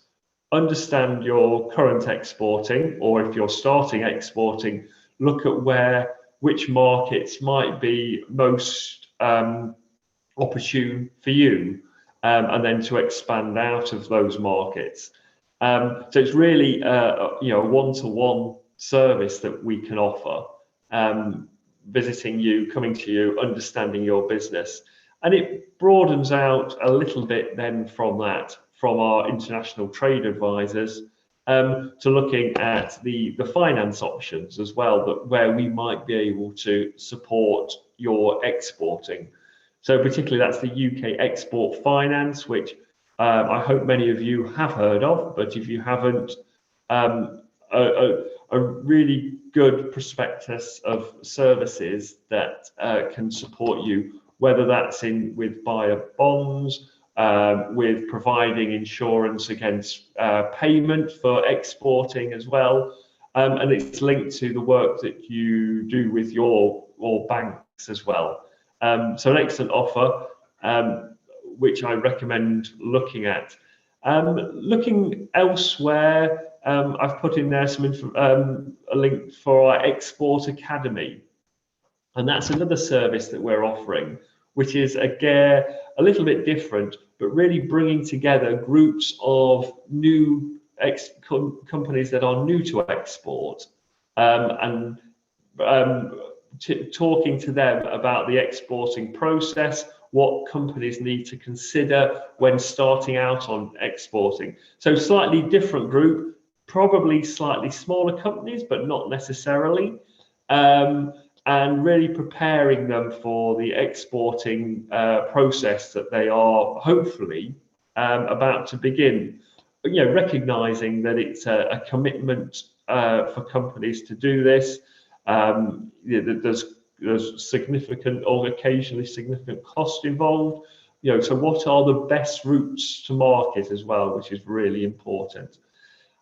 understand your current exporting, or if you're starting exporting, look at which markets might be most opportune for you, and then to expand out of those markets. So it's really a one-to-one service that we can offer, visiting you, coming to you, understanding your business. And it broadens out a little bit then from our international trade advisors, to looking at the finance options as well, where we might be able to support your exporting. So particularly that's the UK Export Finance, which I hope many of you have heard of, but if you haven't, a really good prospectus of services that can support you, whether that's via bonds, with providing insurance against payment for exporting as well, and it's linked to the work that you do with your banks as well. So an excellent offer, which I recommend looking at. Looking elsewhere, I've put in there a link for our Export Academy, and that's another service that we're offering, which is again a little bit different, but really bringing together groups of new companies that are new to export, and talking to them about the exporting process, what companies need to consider when starting out on exporting. So slightly different group, probably slightly smaller companies, but not necessarily, and really preparing them for the exporting process that they are hopefully about to begin. Recognizing that it's a commitment for companies to do this. There's significant or occasionally significant cost involved, so what are the best routes to market as well, which is really important.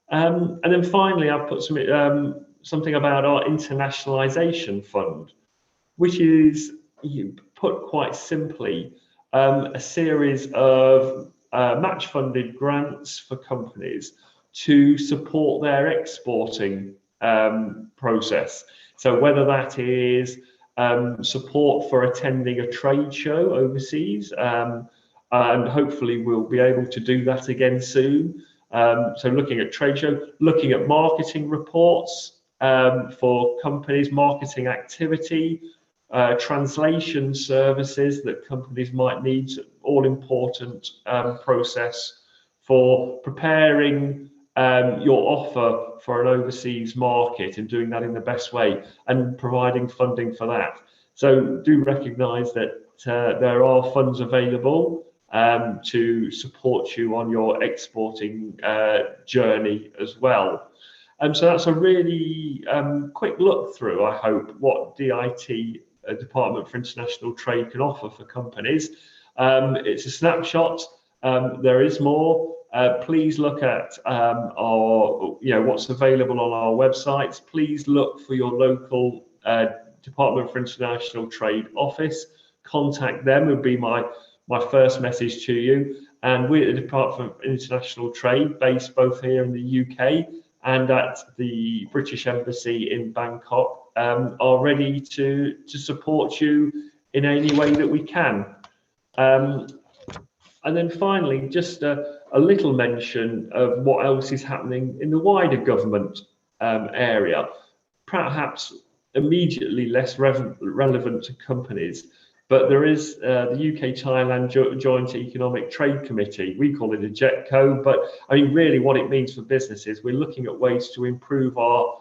And then finally, I've put something about our Internationalization Fund, which is, put quite simply, a series of match-funded grants for companies to support their exporting process. So whether that is support for attending a trade show overseas, and hopefully we'll be able to do that again soon. So looking at trade show, looking at marketing reports for companies, marketing activity, translation services that companies might need, all important process for preparing your offer for an overseas market and doing that in the best way and providing funding for that. So do recognise that there are funds available to support you on your exporting journey as well. So that's a really quick look through, I hope, what DIT, Department for International Trade, can offer for companies. It's a snapshot. There is more. Please look at what's available on our websites. Please look for your local Department for International Trade office. Contact them would be my first message to you. And we at the Department for International Trade, based both here in the UK and at the British Embassy in Bangkok, are ready to support you in any way that we can. And then finally, just a little mention of what else is happening in the wider government area, perhaps immediately less relevant to companies. But there is the UK-Thailand Joint Economic Trade Committee. We call it a JETCO, but I mean, really what it means for businesses, we're looking at ways to improve our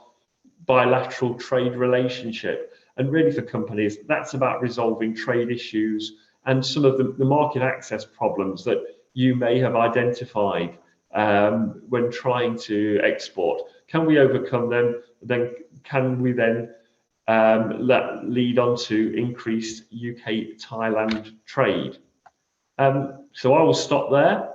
bilateral trade relationship. And really for companies, that's about resolving trade issues and some of the market access problems that you may have identified when trying to export. Can we overcome them? Then can we then lead on to increased UK-Thailand trade? So I will stop there,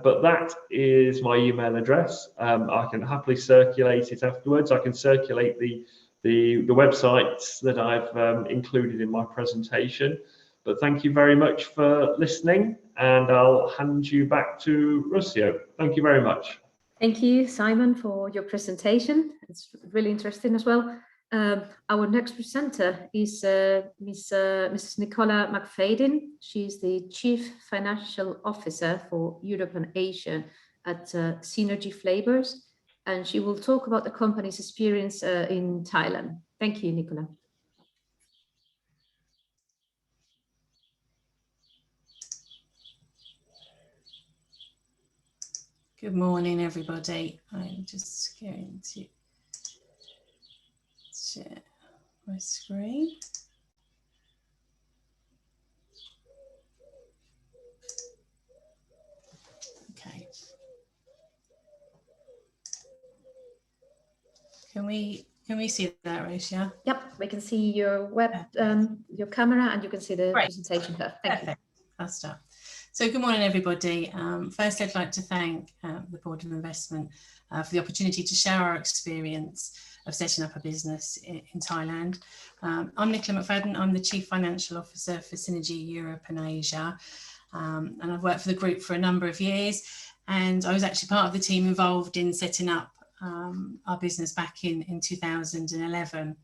but that is my email address. I can happily circulate it afterwards. I can circulate the websites that I've included in my presentation. But thank you very much for listening, and I'll hand you back to Rocio. Thank you very much. Thank you, Simon, for your presentation. It's really interesting as well. Our next presenter is Mrs. Nicola Mcfadden. She's the Chief Financial Officer for Europe and Asia at Synergy Flavors, and she will talk about the company's experience in Thailand. Thank you, Nicola. Good morning, everybody. I'm just going to share my screen. Okay. Can we see that, Rocio? Yep, we can see your your camera, and you can see the presentation here. Thank you. I'll start. So good morning, everybody. First, I'd like to thank the Board of Investment for the opportunity to share our experience of setting up a business in Thailand. I'm Nicola Mcfadden. I'm the Chief Financial Officer for Synergy Europe and Asia. And I've worked for the group for a number of years. And I was actually part of the team involved in setting up our business back in 2011.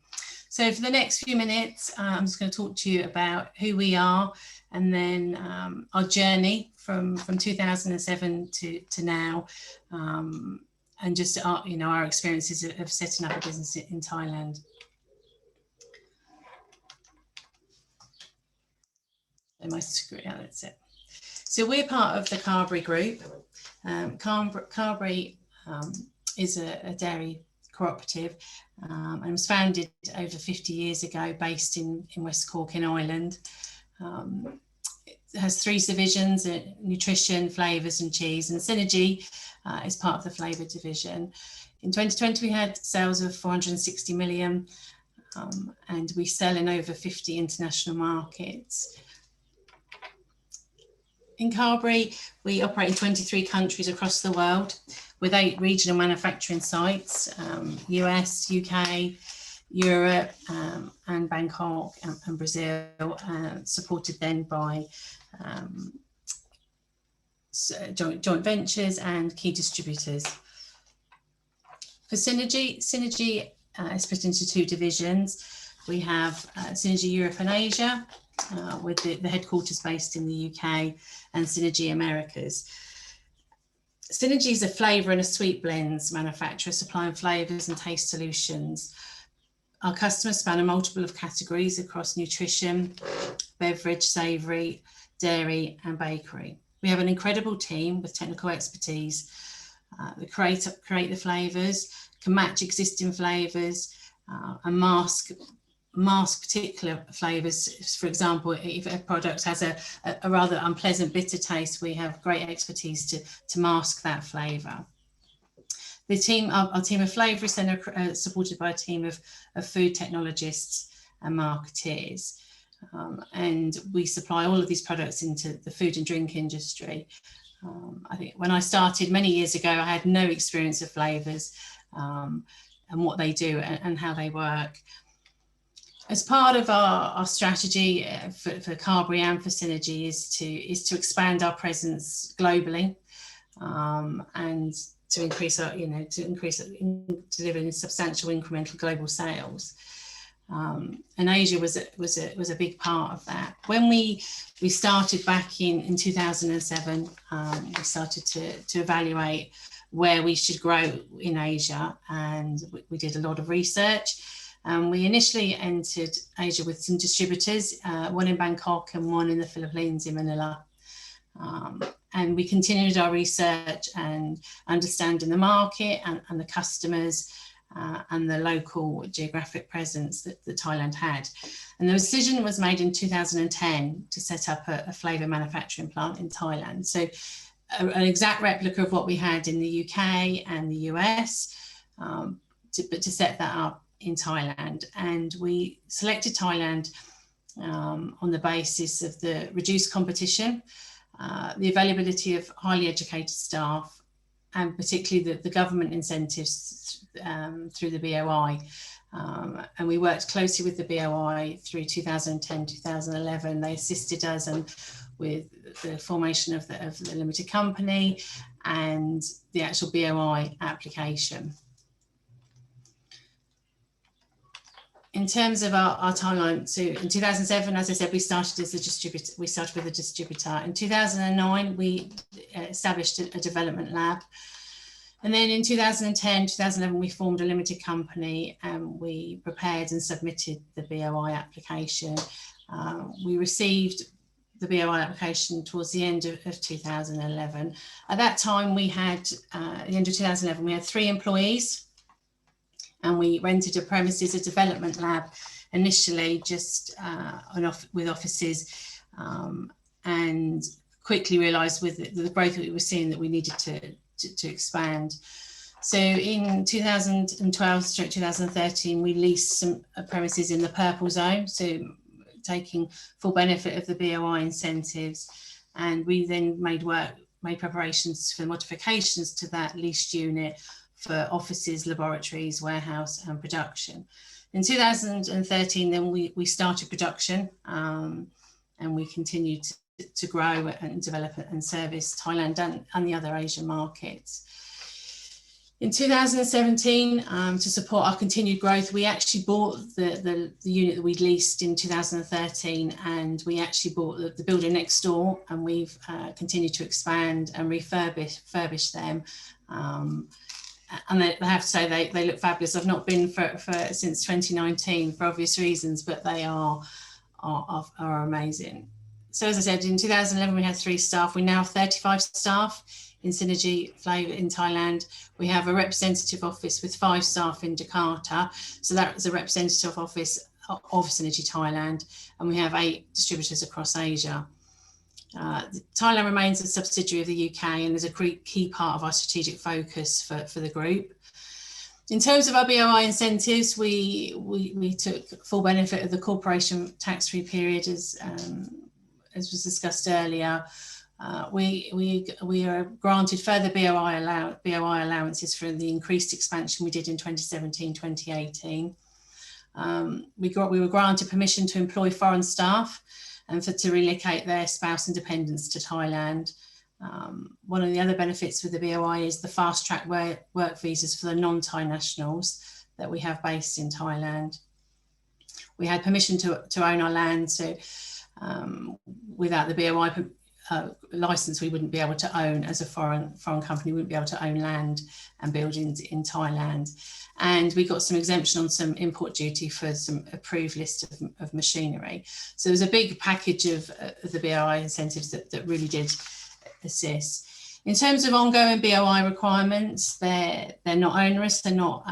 So for the next few minutes, I'm just going to talk to you about who we are, and then our journey from 2007 to now, and just our experiences of setting up a business in Thailand. And my screen, yeah, that's it. So we're part of the Carberry Group. Carberry is a dairy cooperative, and was founded over 50 years ago, based in West Cork in Ireland. It has three divisions: nutrition, flavours and cheese, and Synergy is part of the flavour division. In 2020 we had sales of 460 million, and we sell in over 50 international markets. In Carberry, we operate in 23 countries across the world with 8 regional manufacturing sites, US, UK, Europe, and Bangkok and Brazil, supported then by joint ventures and key distributors. For Synergy is split into 2 divisions. We have Synergy Europe and Asia, with the headquarters based in the UK, and Synergy Americas. Synergy is a flavour and a sweet blends manufacturer supplying flavours and taste solutions. Our customers span a multiple of categories across nutrition, beverage, savoury, dairy and bakery. We have an incredible team with technical expertise that create the flavours, can match existing flavours and mask particular flavours. For example, if a product has a rather unpleasant bitter taste, we have great expertise to mask that flavour. The team, our team of flavourists, then are supported by a team of food technologists and marketeers. And we supply all of these products into the food and drink industry. I think when I started many years ago, I had no experience of flavours and what they do and how they work. As part of our strategy for Carberry and for Synergy is to expand our presence globally and to increase our, delivering substantial incremental global sales. And Asia was a big part of that. When we started back in 2007, we started to evaluate where we should grow in Asia, and we did a lot of research. We initially entered Asia with some distributors, one in Bangkok and one in the Philippines, in Manila. And we continued our research and understanding the market and the customers and the local geographic presence that Thailand had. And the decision was made in 2010 to set up a flavour manufacturing plant in Thailand. So an exact replica of what we had in the UK and the US, but to set that up in Thailand. And we selected Thailand on the basis of the reduced competition, the availability of highly educated staff, and particularly the government incentives through the BOI. And we worked closely with the BOI through 2010, 2011. They assisted us with the formation of the limited company and the actual BOI application. In terms of our timeline, so in 2007, as I said, we started as a distributor. We started with a distributor. In 2009, we established a development lab. And then in 2010, 2011, we formed a limited company and we prepared and submitted the BOI application. We received the BOI application towards the end of 2011. At that time, we had, at the end of 2011, we had 3 employees. And we rented a premises, a development lab, initially just with offices, and quickly realised with the growth that we were seeing that we needed to expand. So in 2012-2013, we leased some premises in the purple zone, so taking full benefit of the BOI incentives, and we then made preparations for modifications to that leased unit for offices, laboratories, warehouse and production. In 2013, then we started production and we continued to grow and develop and service Thailand and the other Asian markets. In 2017, to support our continued growth, we actually bought the unit that we'd leased in 2013, and we actually bought the building next door, and we've continued to expand and refurbish them. And I have to say they look fabulous. I've not been since 2019 for obvious reasons, but they are amazing. So as I said, in 2011 we had 3 staff. We now have 35 staff in Synergy Flavour in Thailand. We have a representative office with 5 staff in Jakarta. So that is a representative office of Synergy Thailand, and we have 8 distributors across Asia. Thailand remains a subsidiary of the UK and is a key part of our strategic focus for the group. In terms of our BOI incentives, we took full benefit of the corporation tax-free period as was discussed earlier. We are granted further BOI allowances for the increased expansion we did in 2017-2018. We were granted permission to employ foreign staff and to relocate their spouse and dependents to Thailand. One of the other benefits with the BOI is the fast-track work visas for the non-Thai nationals that we have based in Thailand. We had permission to own our land, so without the BOI license, we wouldn't be able to own, as a foreign company, we wouldn't be able to own land and buildings in Thailand. And we got some exemption on some import duty for some approved list of machinery. So there's a big package of the BOI incentives that really did assist. In terms of ongoing BOI requirements, they're not onerous, they're not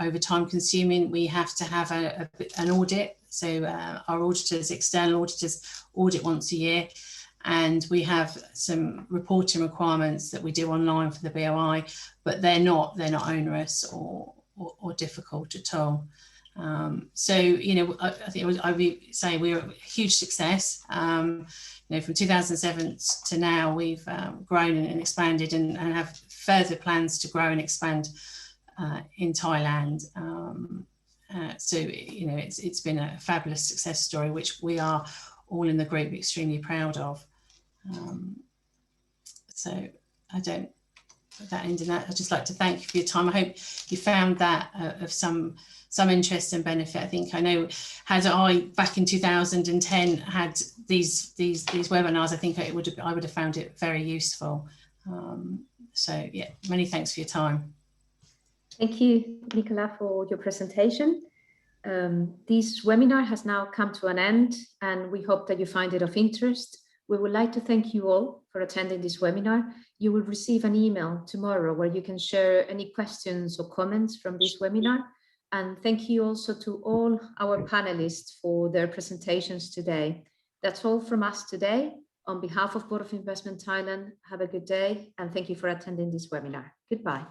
over time consuming. We have to have an audit. So our auditors, external auditors, audit once a year. And we have some reporting requirements that we do online for the BOI, but they're not onerous or difficult at all. So, you know, I think I would say we're a huge success. You know, from 2007 to now, we've grown and expanded and have further plans to grow and expand in Thailand. So, you know, it's been a fabulous success story, which we are all in the group extremely proud of. So I don't put that end in that. I'd just like to thank you for your time. I hope you found that of some interest and benefit. I think I know, had I back in 2010 had these webinars, I think I would have found it very useful. So yeah, many thanks for your time. Thank you, Nicola, for your presentation. This webinar has now come to an end, and we hope that you find it of interest. We would like to thank you all for attending this webinar. You will receive an email tomorrow where you can share any questions or comments from this webinar. And thank you also to all our panelists for their presentations today. That's all from us today. On behalf of Board of Investment Thailand, have a good day, and thank you for attending this webinar. Goodbye.